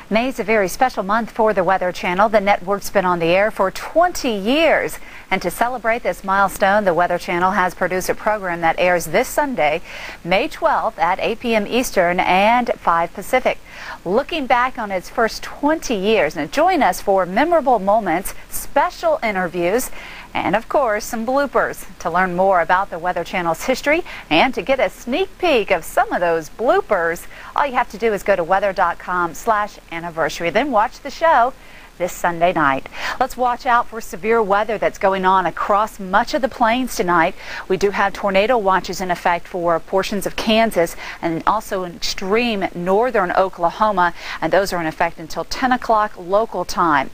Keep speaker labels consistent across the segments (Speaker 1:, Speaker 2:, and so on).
Speaker 1: May is a very special month for the Weather Channel. The network's been on the air for 20 years. And to celebrate this milestone, the Weather Channel has produced a program that airs this Sunday, May 12th at 8 p.m. Eastern and 5 Pacific. Looking back on its first 20 years. Now join us for memorable moments, special interviews, and of course some bloopers. To learn more about the Weather Channel's history and to get a sneak peek of some of those bloopers, all you have to do is go to weather.com/anniversary. Then watch the show this Sunday night. Let's watch out for severe weather that's going on across much of the plains tonight. We do have tornado watches in effect for portions of Kansas and also in extreme northern Oklahoma, and those are in effect until 10 o'clock local time.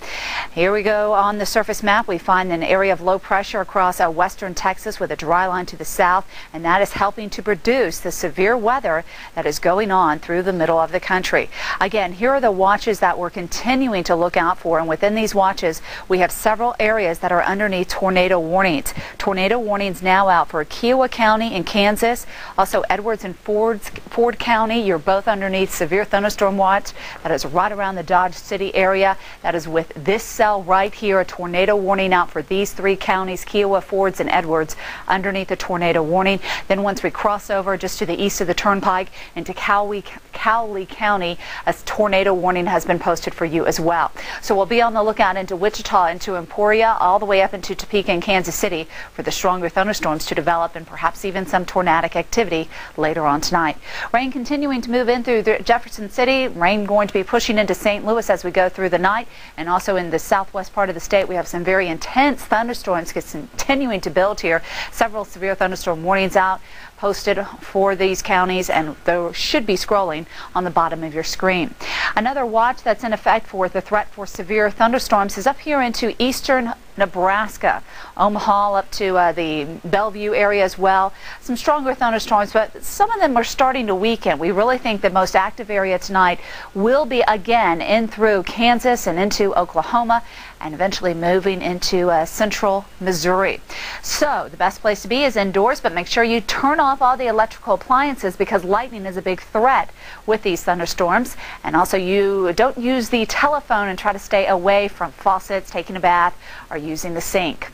Speaker 1: Here we go on the surface map. We find an area of low pressure across western Texas with a dry line to the south, and that is helping to produce the severe weather that is going on through the middle of the country. Again, here are the watches that we're continuing to look out for. And within these watches, we have several areas that are underneath tornado warnings. Tornado warnings now out for Kiowa County in Kansas, also Edwards and Ford County. You're both underneath severe thunderstorm watch. That is right around the Dodge City area. That is with this cell right here, a tornado warning out for these three counties, Kiowa, Fords, and Edwards, underneath the tornado warning. Then once we cross over just to the east of the Turnpike into Cowley County, a tornado warning has been posted for you as well. So we'll be on the lookout into Wichita, into Emporia, all the way up into Topeka and Kansas City for the stronger thunderstorms to develop and perhaps even some tornadic activity later on tonight. Rain continuing to move in through Jefferson City. Rain going to be pushing into St. Louis as we go through the night. And also in the southwest part of the state, we have some very intense thunderstorms continuing to build here. Several severe thunderstorm warnings out posted for these counties, and they should be scrolling on the bottom of your screen. Another watch that's in effect for the threat for severe thunderstorms is up here into eastern Nebraska, Omaha up to the Bellevue area as well. Some stronger thunderstorms, but some of them are starting to weaken. We really think the most active area tonight will be again in through Kansas and into Oklahoma, and eventually moving into central Missouri. So the best place to be is indoors, but make sure you turn off all the electrical appliances because lightning is a big threat with these thunderstorms. And also you don't use the telephone and try to stay away from faucets, taking a bath, or using the sink.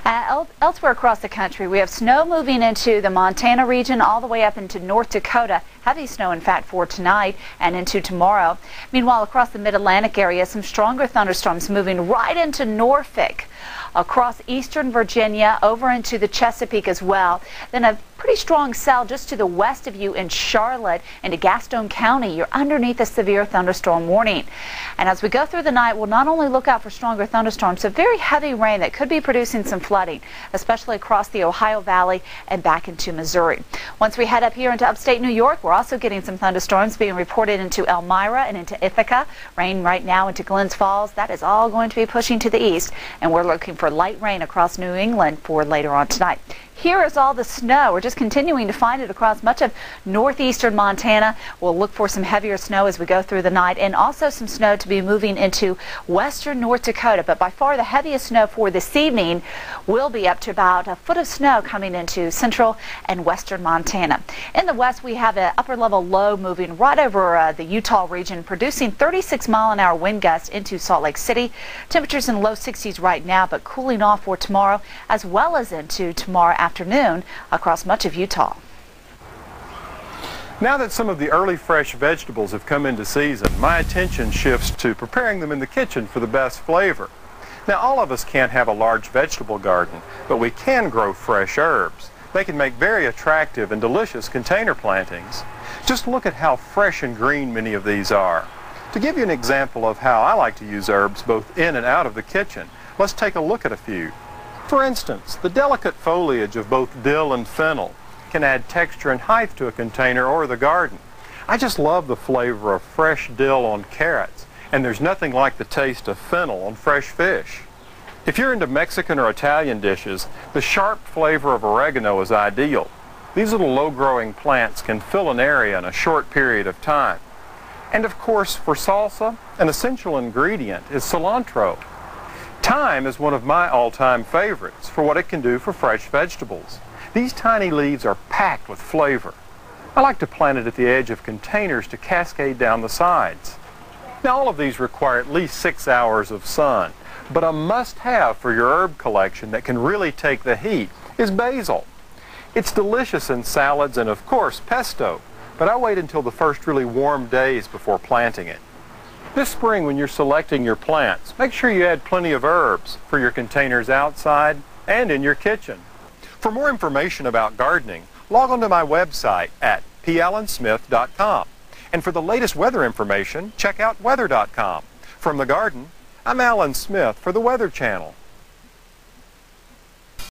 Speaker 1: Elsewhere across the country, we have snow moving into the Montana region all the way up into North Dakota. Heavy snow, in fact, for tonight and into tomorrow. Meanwhile, across the mid-Atlantic area, some stronger thunderstorms moving right into Norfolk, across eastern Virginia, over into the Chesapeake as well. Then a pretty strong cell just to the west of you in Charlotte into Gaston County. You're underneath a severe thunderstorm warning. And as we go through the night, we'll not only look out for stronger thunderstorms, but very heavy rain that could be producing some flooding, especially across the Ohio Valley and back into Missouri. Once we head up here into upstate New York, we're also getting some thunderstorms being reported into Elmira and into Ithaca. Rain right now into Glens Falls. That is all going to be pushing to the east, and we're looking for light rain across New England for later on tonight. Here is all the snow. We're just continuing to find it across much of northeastern Montana. We'll look for some heavier snow as we go through the night, and also some snow to be moving into western North Dakota. But by far the heaviest snow for this evening will be up to about a foot of snow coming into central and western Montana. In the west, we have an upper level low moving right over the Utah region, producing 36-mile-an-hour wind gusts into Salt Lake City. Temperatures in the low 60s right now, but cooling off for tomorrow as well as into tomorrow afternoon across much of Utah.
Speaker 2: Now that some of the early fresh vegetables have come into season, my attention shifts to preparing them in the kitchen for the best flavor. Now, all of us can't have a large vegetable garden, but we can grow fresh herbs. They can make very attractive and delicious container plantings. Just look at how fresh and green many of these are. To give you an example of how I like to use herbs both in and out of the kitchen, let's take a look at a few. For instance, the delicate foliage of both dill and fennel can add texture and height to a container or the garden. I just love the flavor of fresh dill on carrots, and there's nothing like the taste of fennel on fresh fish. If you're into Mexican or Italian dishes, the sharp flavor of oregano is ideal. These little low-growing plants can fill an area in a short period of time. And of course, for salsa, an essential ingredient is cilantro. Thyme is one of my all-time favorites for what it can do for fresh vegetables. These tiny leaves are packed with flavor. I like to plant it at the edge of containers to cascade down the sides. Now, all of these require at least 6 hours of sun, but a must-have for your herb collection that can really take the heat is basil. It's delicious in salads and, of course, pesto, but I wait until the first really warm days before planting it. This spring, when you're selecting your plants, make sure you add plenty of herbs for your containers outside and in your kitchen. For more information about gardening, log on to my website at pallensmith.com. And for the latest weather information, check out weather.com. From the garden, I'm Alan Smith for the Weather Channel.